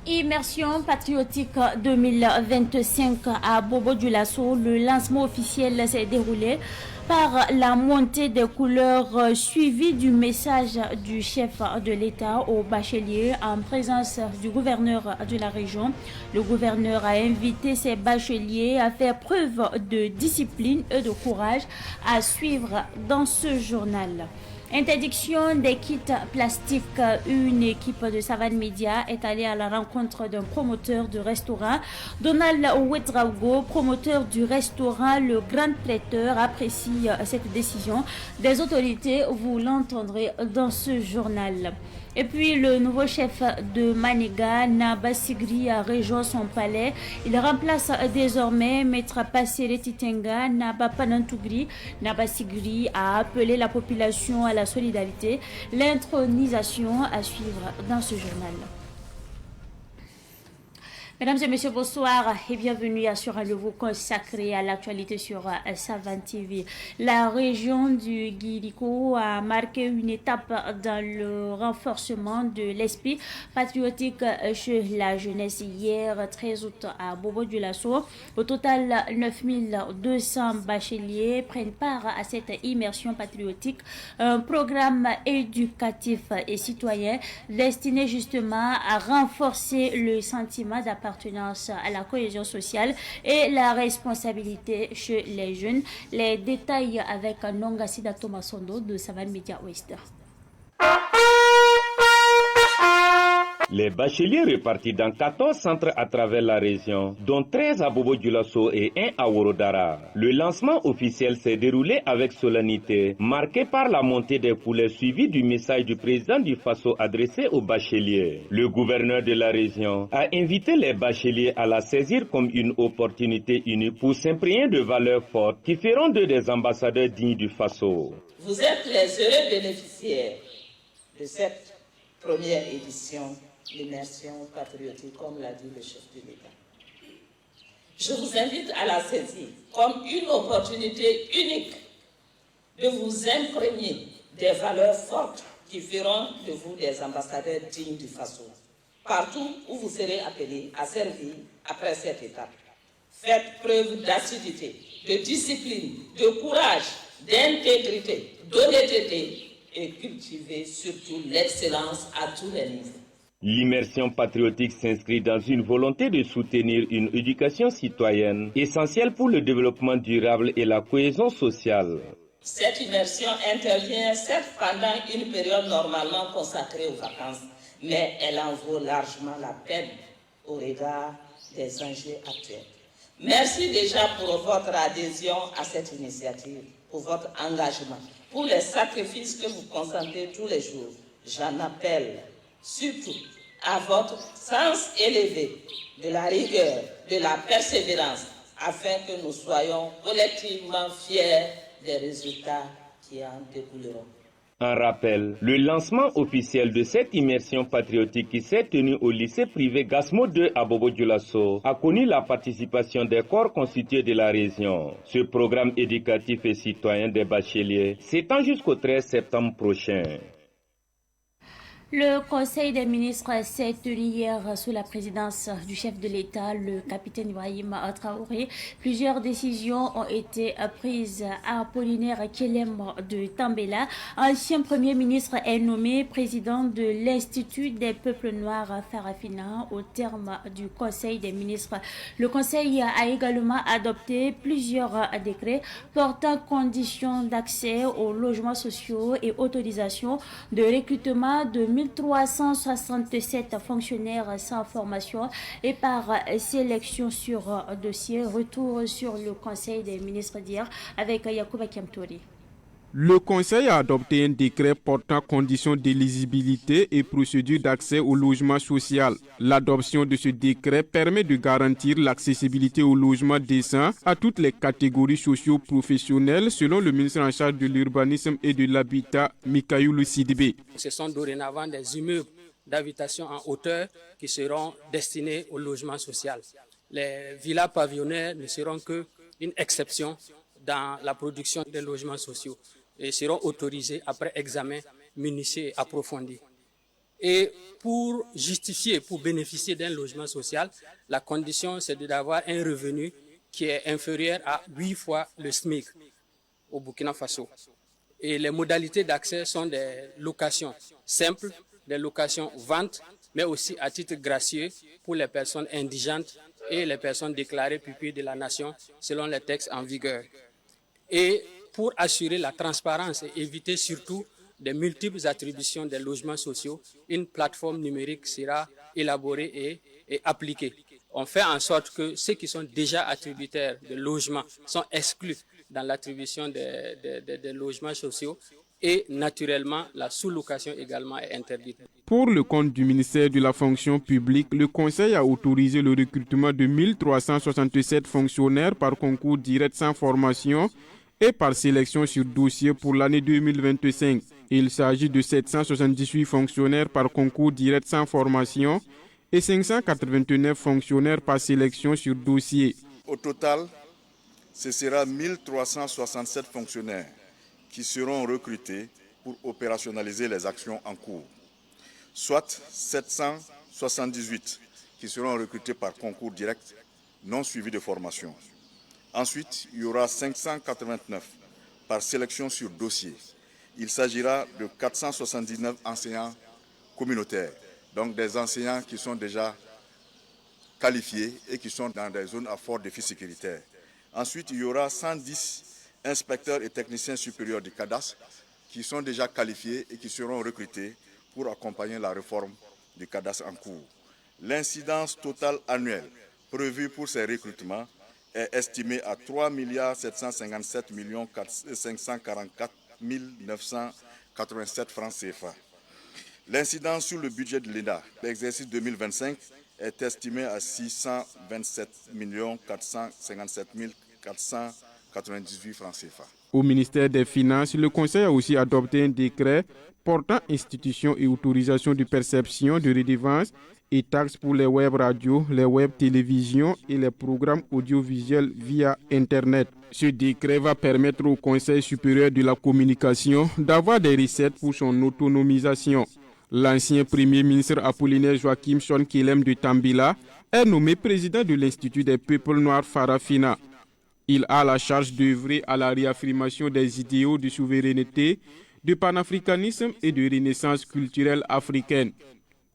Immersion patriotique 2025 à Bobo-Dioulasso, le lancement officiel s'est déroulé par la montée des couleurs suivie du message du chef de l'État au bachelier en présence du gouverneur de la région. Le gouverneur a invité ses bacheliers à faire preuve de discipline et de courage à suivre dans ce journal. Interdiction des kits plastiques. Une équipe de Savane Media est allée à la rencontre d'un promoteur de restaurant. Donald Ouedraogo, promoteur du restaurant Le Grand Traiteur, apprécie cette décision des autorités. Vous l'entendrez dans ce journal. Et puis le nouveau chef de Maniga, Naba Sigri, a rejoint son palais. Il remplace désormais Maître Passere Titenga, Naba Panantougri. Naba Sigri a appelé la population à la solidarité. L'intronisation à suivre dans ce journal. Mesdames et messieurs, bonsoir et bienvenue à sur un nouveau consacré à l'actualité sur Savane TV. La région du Guirico a marqué une étape dans le renforcement de l'esprit patriotique chez la jeunesse hier 13 août à Bobo-Dioulasso. Au total, 9200 bacheliers prennent part à cette immersion patriotique, un programme éducatif et citoyen destiné justement à renforcer le sentiment d'appartenance à la cohésion sociale et la responsabilité chez les jeunes. Les détails avec Nongasida Thomasondo de Savane Media Ouest. Les bacheliers répartis dans 14 centres à travers la région, dont 13 à Bobo-Dioulasso et 1 à Worodara. Le lancement officiel s'est déroulé avec solennité, marqué par la montée des couleurs suivie du message du président du Faso adressé aux bacheliers. Le gouverneur de la région a invité les bacheliers à la saisir comme une opportunité unique pour s'imprégner de valeurs fortes qui feront d'eux des ambassadeurs dignes du Faso. Vous êtes les heureux bénéficiaires de cette première édition. L'immersion patriotique, comme l'a dit le chef de l'État. Je vous invite à la saisir comme une opportunité unique de vous imprégner des valeurs fortes qui feront de vous des ambassadeurs dignes du Faso. Partout où vous serez appelés à servir après cette étape, faites preuve d'assiduité, de discipline, de courage, d'intégrité, d'honnêteté et cultivez surtout l'excellence à tous les niveaux. L'immersion patriotique s'inscrit dans une volonté de soutenir une éducation citoyenne essentielle pour le développement durable et la cohésion sociale. Cette immersion intervient certes pendant une période normalement consacrée aux vacances, mais elle en vaut largement la peine au regard des enjeux actuels. Merci déjà pour votre adhésion à cette initiative, pour votre engagement, pour les sacrifices que vous consentez tous les jours. J'en appelle surtout à votre sens élevé de la rigueur, de la persévérance, afin que nous soyons collectivement fiers des résultats qui en découleront. En rappel, le lancement officiel de cette immersion patriotique qui s'est tenue au lycée privé Gasmo 2 à Bobo-Dioulasso a connu la participation des corps constitués de la région. Ce programme éducatif et citoyen des bacheliers s'étend jusqu'au 13 septembre prochain. Le Conseil des ministres s'est tenu hier sous la présidence du chef de l'État, le capitaine Ibrahim Traoré. Plusieurs décisions ont été prises. Apollinaire Kelem de Tambela, ancien premier ministre, est nommé président de l'Institut des peuples noirs Farafina au terme du Conseil des ministres. Le Conseil a également adopté plusieurs décrets portant conditions d'accès aux logements sociaux et autorisation de recrutement de 1367 fonctionnaires sans formation et par sélection sur dossier. Retour sur le Conseil des ministres d'hier avec Yacouba Kemtori. Le Conseil a adopté un décret portant conditions d'éligibilité et procédures d'accès au logement social. L'adoption de ce décret permet de garantir l'accessibilité au logement décent à toutes les catégories socio-professionnelles selon le ministre en charge de l'urbanisme et de l'habitat, Mikayoulou Sidibé. Ce sont dorénavant des immeubles d'habitation en hauteur qui seront destinés au logement social. Les villas pavillonnaires ne seront qu'une exception dans la production des logements sociaux et seront autorisés après examen minutieux et approfondi. Et pour justifier, pour bénéficier d'un logement social, la condition c'est d'avoir un revenu qui est inférieur à 8 fois le SMIC au Burkina Faso. Et les modalités d'accès sont des locations simples, des locations ventes, mais aussi à titre gracieux pour les personnes indigentes et les personnes déclarées pupilles de la nation selon les textes en vigueur. Et pour assurer la transparence et éviter surtout des multiples attributions des logements sociaux, une plateforme numérique sera élaborée et appliquée. On fait en sorte que ceux qui sont déjà attributaires de logements sont exclus dans l'attribution des logements sociaux et naturellement la sous-location également est interdite. Pour le compte du ministère de la fonction publique, le Conseil a autorisé le recrutement de 1367 fonctionnaires par concours direct sans formation et par sélection sur dossier pour l'année 2025. Il s'agit de 778 fonctionnaires par concours direct sans formation et 589 fonctionnaires par sélection sur dossier. Au total, ce sera 1367 fonctionnaires qui seront recrutés pour opérationnaliser les actions en cours, soit 778 qui seront recrutés par concours direct non suivi de formation. Ensuite, il y aura 589 par sélection sur dossier. Il s'agira de 479 enseignants communautaires, donc des enseignants qui sont déjà qualifiés et qui sont dans des zones à fort défi sécuritaire. Ensuite, il y aura 110 inspecteurs et techniciens supérieurs du cadastre qui sont déjà qualifiés et qui seront recrutés pour accompagner la réforme du cadastre en cours. L'incidence totale annuelle prévue pour ces recrutements est estimée à 3 757 544 987 francs CFA. L'incidence sur le budget de l'État, l'exercice 2025, est estimée à 627 457 498 francs CFA. Au ministère des Finances, le Conseil a aussi adopté un décret portant institution et autorisation de perception de redevances et taxes pour les web radios, les web télévisions et les programmes audiovisuels via Internet. Ce décret va permettre au Conseil supérieur de la communication d'avoir des recettes pour son autonomisation. L'ancien Premier ministre Apollinaire Joachim Son Kelem de Tambila est nommé président de l'Institut des peuples noirs Farafina. Il a la charge d'œuvrer à la réaffirmation des idéaux de souveraineté, de panafricanisme et de renaissance culturelle africaine.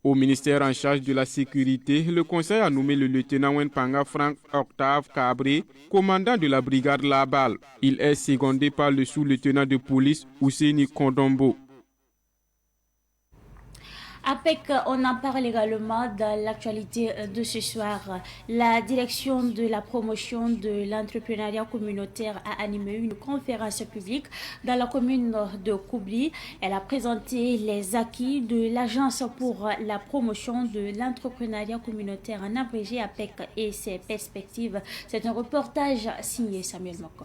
Au ministère en charge de la sécurité, le Conseil a nommé le lieutenant Wenpanga Frank Octave Cabré, commandant de la brigade Labal. Il est secondé par le sous-lieutenant de police Ousseini Kondombo. APEC, on en parle également dans l'actualité de ce soir. La direction de la promotion de l'entrepreneuriat communautaire a animé une conférence publique dans la commune de Koubri. Elle a présenté les acquis de l'Agence pour la promotion de l'entrepreneuriat communautaire, en abrégé APEC, et ses perspectives. C'est un reportage signé Samuel Moko.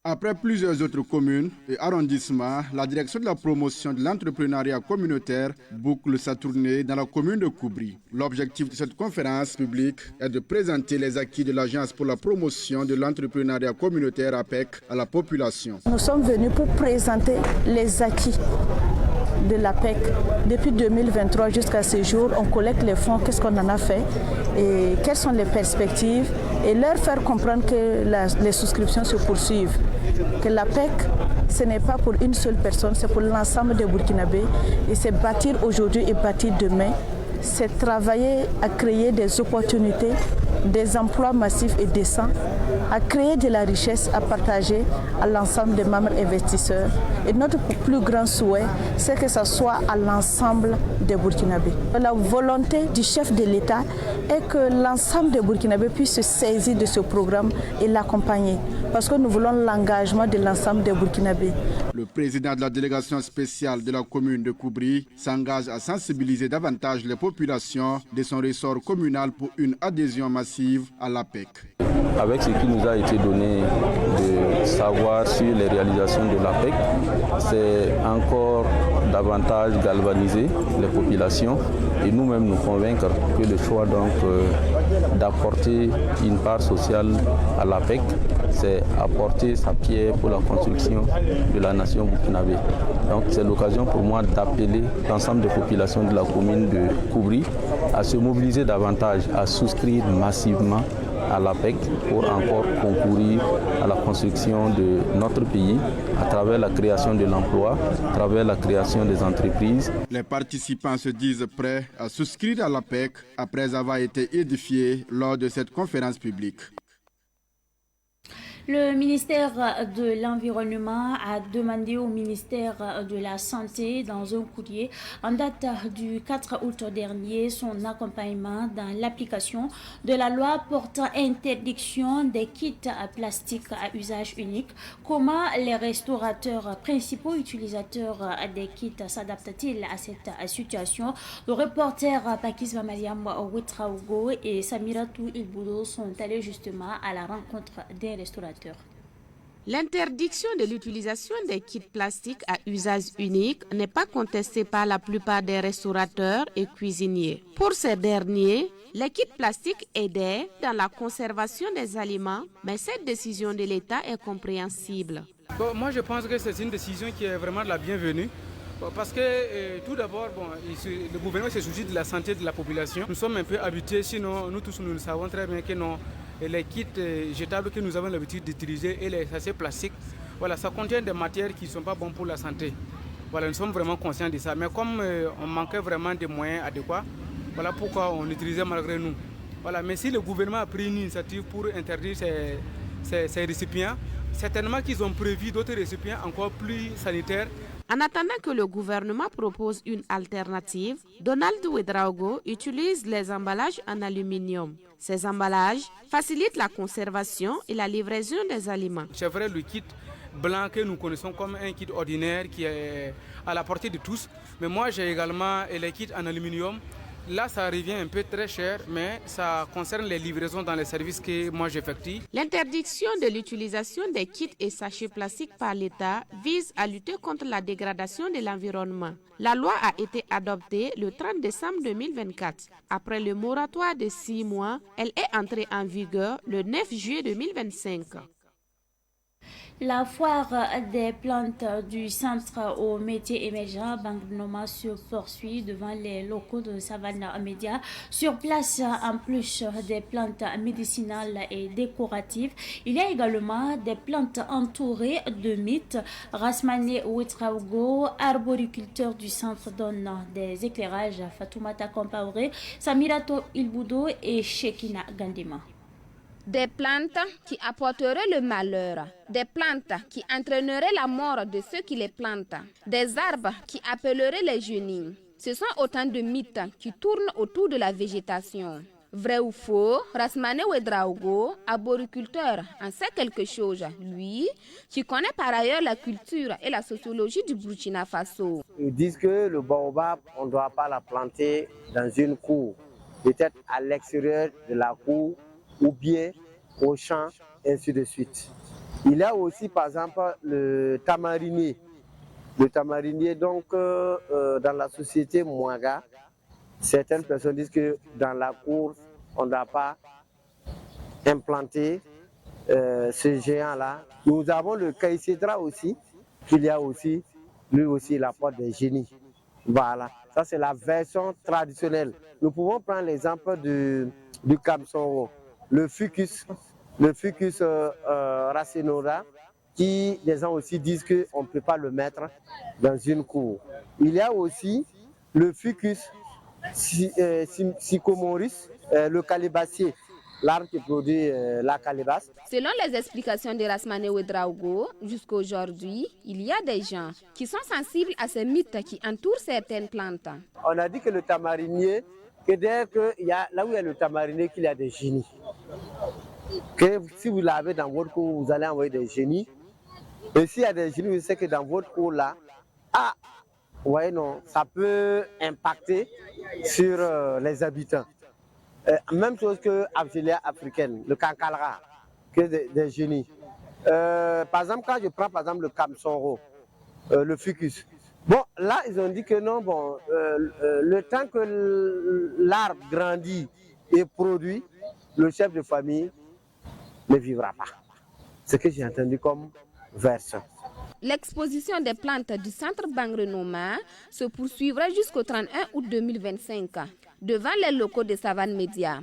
Après plusieurs autres communes et arrondissements, la direction de la promotion de l'entrepreneuriat communautaire boucle sa tournée dans la commune de Koubri. L'objectif de cette conférence publique est de présenter les acquis de l'Agence pour la promotion de l'entrepreneuriat communautaire APEC à la population. Nous sommes venus pour présenter les acquis de l'APEC. Depuis 2023 jusqu'à ce jour, on collecte les fonds, qu'est-ce qu'on en a fait et quelles sont les perspectives, et leur faire comprendre que les souscriptions se poursuivent. Que l'APEC, ce n'est pas pour une seule personne, c'est pour l'ensemble des Burkinabés. Et c'est bâtir aujourd'hui et bâtir demain. C'est travailler à créer des opportunités, des emplois massifs et décents, à créer de la richesse à partager à l'ensemble des membres investisseurs. Et notre plus grand souhait, c'est que ce soit à l'ensemble des Burkinabés. La volonté du chef de l'État est que l'ensemble des Burkinabés puissent se saisir de ce programme et l'accompagner. Parce que nous voulons l'engagement de l'ensemble des Burkinabés. Le président de la délégation spéciale de la commune de Koubri s'engage à sensibiliser davantage les populations de son ressort communal pour une adhésion massive à l'APEC. Avec ce qui nous a été donné de savoir sur les réalisations de l'APEC, c'est encore davantage galvaniser les populations et nous-mêmes nous convaincre que le choix donc d'apporter une part sociale à l'APEC, c'est apporter sa pierre pour la construction de la nation burkinabé. Donc c'est l'occasion pour moi d'appeler l'ensemble des populations de la commune de Koubri à se mobiliser davantage, à souscrire massivement à l'APEC pour encore concourir à la construction de notre pays à travers la création de l'emploi, à travers la création des entreprises. Les participants se disent prêts à souscrire à l'APEC après avoir été édifiés lors de cette conférence publique. Le ministère de l'Environnement a demandé au ministère de la Santé, dans un courrier en date du 4 août dernier, son accompagnement dans l'application de la loi portant interdiction des kits plastiques à usage unique. Comment les restaurateurs principaux utilisateurs des kits s'adaptent-ils à cette situation? Le reporter Pakisma Mariam Ouetraogo et Samiratou Ilboudo sont allés justement à la rencontre des restaurateurs. L'interdiction de l'utilisation des kits plastiques à usage unique n'est pas contestée par la plupart des restaurateurs et cuisiniers. Pour ces derniers, les kits plastiques aidaient dans la conservation des aliments, mais cette décision de l'État est compréhensible. Moi, je pense que c'est une décision qui est vraiment la bienvenue. Parce que tout d'abord, le gouvernement se soucie de la santé de la population. Nous sommes un peu habitués, sinon nous tous nous savons très bien que les kits jetables que nous avons l'habitude d'utiliser et les sachets plastiques, ça contient des matières qui ne sont pas bonnes pour la santé. Nous sommes vraiment conscients de ça. Mais comme on manquait vraiment de moyens adéquats, voilà pourquoi on utilisait malgré nous. Mais si le gouvernement a pris une initiative pour interdire ces récipients, certainement qu'ils ont prévu d'autres récipients encore plus sanitaires. En attendant que le gouvernement propose une alternative, Donald Ouedraogo utilise les emballages en aluminium. Ces emballages facilitent la conservation et la livraison des aliments. C'est vrai, le kit blanc que nous connaissons comme un kit ordinaire qui est à la portée de tous. Mais moi, j'ai également les kits en aluminium. Là, ça revient un peu très cher, mais ça concerne les livraisons dans les services que moi j'effectue. L'interdiction de l'utilisation des kits et sachets plastiques par l'État vise à lutter contre la dégradation de l'environnement. La loi a été adoptée le 30 décembre 2024. Après le moratoire de 6 mois, elle est entrée en vigueur le 9 juillet 2025. La foire des plantes du Centre aux métiers émergents Bangnoma se poursuit devant les locaux de Savannah Media. Sur place, en plus des plantes médicinales et décoratives, il y a également des plantes entourées de mythes. Rasmane Ouetraogo, arboriculteur du centre, donne des éclairages à Fatoumata Compaoré, Samirato Ilboudo et Shekina Gandima. Des plantes qui apporteraient le malheur, des plantes qui entraîneraient la mort de ceux qui les plantent, des arbres qui appelleraient les génies. Ce sont autant de mythes qui tournent autour de la végétation. Vrai ou faux, Rasmane Ouedraogo, arboriculteur, en sait quelque chose. Lui, qui connaît par ailleurs la culture et la sociologie du Burkina Faso. Ils disent que le baobab, on ne doit pas la planter dans une cour, peut-être à l'extérieur de la cour, ou bien au champ, ainsi de suite. Il y a aussi, par exemple, le tamarinier. Le tamarinier, donc, dans la société Mouaga, certaines personnes disent que dans la cour, on ne doit pas implanter ce géant-là. Nous avons le caïcédra aussi, qu'il y a aussi, lui aussi, la porte des génies. Voilà, ça c'est la version traditionnelle. Nous pouvons prendre l'exemple du Kamsoro. Le ficus racinora, qui les gens aussi disent qu'on ne peut pas le mettre dans une cour. Il y a aussi le ficus sycomoris, le calebassier, l'arbre qui produit la calebasse. Selon les explications de Rasmane Ouedraogo, jusqu'à aujourd'hui, il y a des gens qui sont sensibles à ces mythes qui entourent certaines plantes. On a dit que le tamarinier, que dès qu'il y a, là où il y a le tamarinier, qu'il y a des génies. Que si vous l'avez dans votre cour, vous allez envoyer des génies. Et s'il y a des génies, vous savez que dans votre cour là, ouais, non, ça peut impacter sur les habitants. Même chose que l'Absilia africaine, le Kankalra, que des génies. Par exemple, quand je prends par exemple le Kamsoro, le ficus, Bon, là, ils ont dit que non, bon, le temps que l'arbre grandit et produit, le chef de famille ne vivra pas. C'est ce que j'ai entendu comme version. L'exposition des plantes du centre Bangrenoma se poursuivra jusqu'au 31 août 2025 devant les locaux de Savane Média.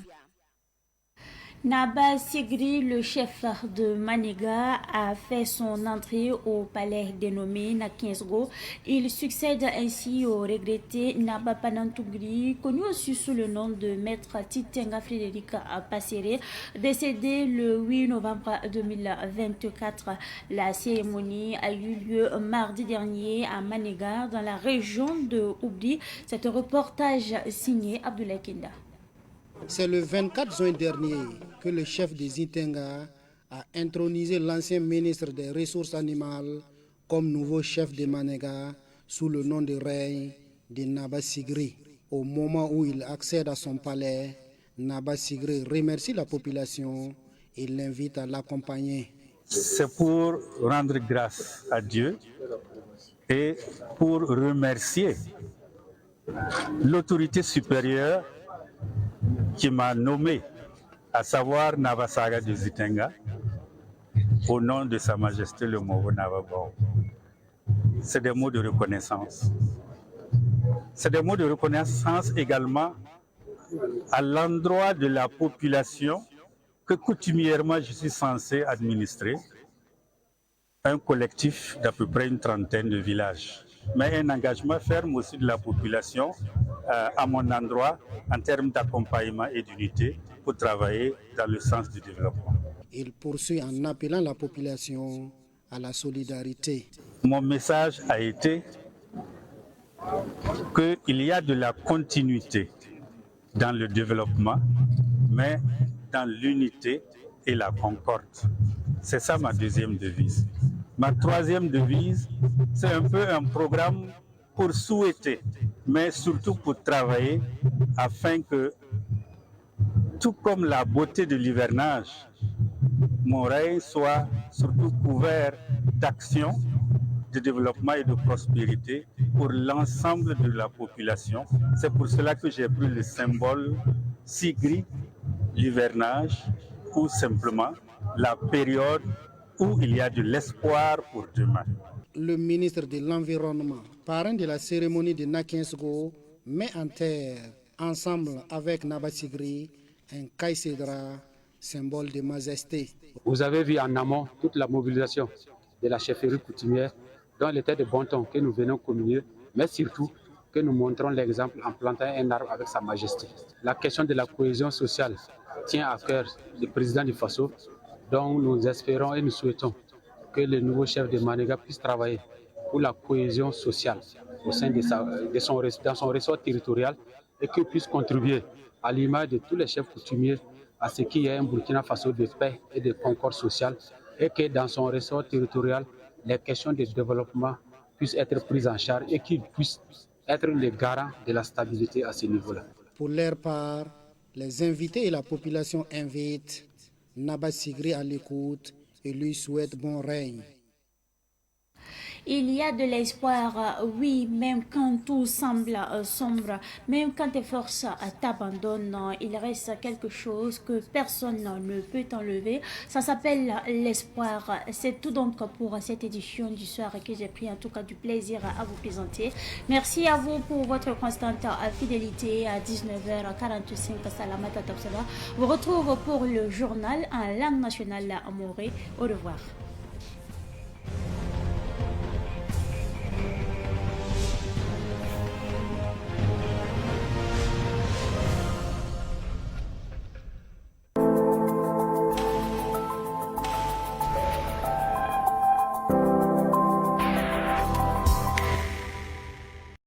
Naba Sigri, le chef de Maniga, a fait son entrée au palais dénommé Nakinsgo. Il succède ainsi au regretté Naba Panantungri, connu aussi sous le nom de maître Titenga Frédéric Passéré, décédé le 8 novembre 2024. La cérémonie a eu lieu mardi dernier à Maniga, dans la région de Oubdi. C'est un reportage signé Abdoulaye Kinda. C'est le 24 juin dernier que le chef des Itenga a intronisé l'ancien ministre des Ressources animales comme nouveau chef de Maniga sous le nom de règne de Naba Sigri. Au moment où il accède à son palais, Naba Sigri remercie la population et l'invite à l'accompagner. C'est pour rendre grâce à Dieu et pour remercier l'autorité supérieure qui m'a nommé, à savoir Navasaga de Zitenga, au nom de Sa Majesté le Movo Navabao. C'est des mots de reconnaissance. C'est des mots de reconnaissance également à l'endroit de la population que coutumièrement je suis censé administrer, un collectif d'à peu près une trentaine de villages, mais un engagement ferme aussi de la population à mon endroit en termes d'accompagnement et d'unité pour travailler dans le sens du développement. Il poursuit en appelant la population à la solidarité. Mon message a été qu'il y a de la continuité dans le développement, mais dans l'unité et la concorde. C'est ça ma deuxième devise. Ma troisième devise, c'est un peu un programme pour souhaiter, mais surtout pour travailler afin que, tout comme la beauté de l'hivernage, mon règne soit surtout couvert d'actions de développement et de prospérité pour l'ensemble de la population. C'est pour cela que j'ai pris le symbole Sigri, l'hivernage, ou simplement la période où il y a de l'espoir pour demain. Le ministre de l'Environnement, parrain de la cérémonie de Nakinsgo, met en terre, ensemble avec Naba Sigri, un caïcédra, symbole de majesté. Vous avez vu en amont toute la mobilisation de la chefferie coutumière, dont il était de bon ton que nous venons communier, mais surtout que nous montrons l'exemple en plantant un arbre avec Sa Majesté. La question de la cohésion sociale tient à cœur le président du Faso, dont nous espérons et nous souhaitons que le nouveau chef de Maniga puisse travailler pour la cohésion sociale au sein dans son ressort territorial et qu'il puisse contribuer à l'image de tous les chefs coutumiers à ce qu'il y ait un Burkina Faso de paix et de concorde sociale et que dans son ressort territorial, les questions de développement puissent être prises en charge et qu'il puisse être le garant de la stabilité à ce niveau-là. Pour leur part, les invités et la population invitent Naba Sigri à l'écoute et lui souhaitent bon règne. Il y a de l'espoir, oui, même quand tout semble sombre, même quand tes forces t'abandonnent, il reste quelque chose que personne ne peut enlever. Ça s'appelle l'espoir. C'est tout donc pour cette édition du soir que j'ai pris en tout cas du plaisir à vous présenter. Merci à vous pour votre constante fidélité. À 19h45, Salamata Tapsala vous retrouve pour le journal en langue nationale à Morée. Au revoir.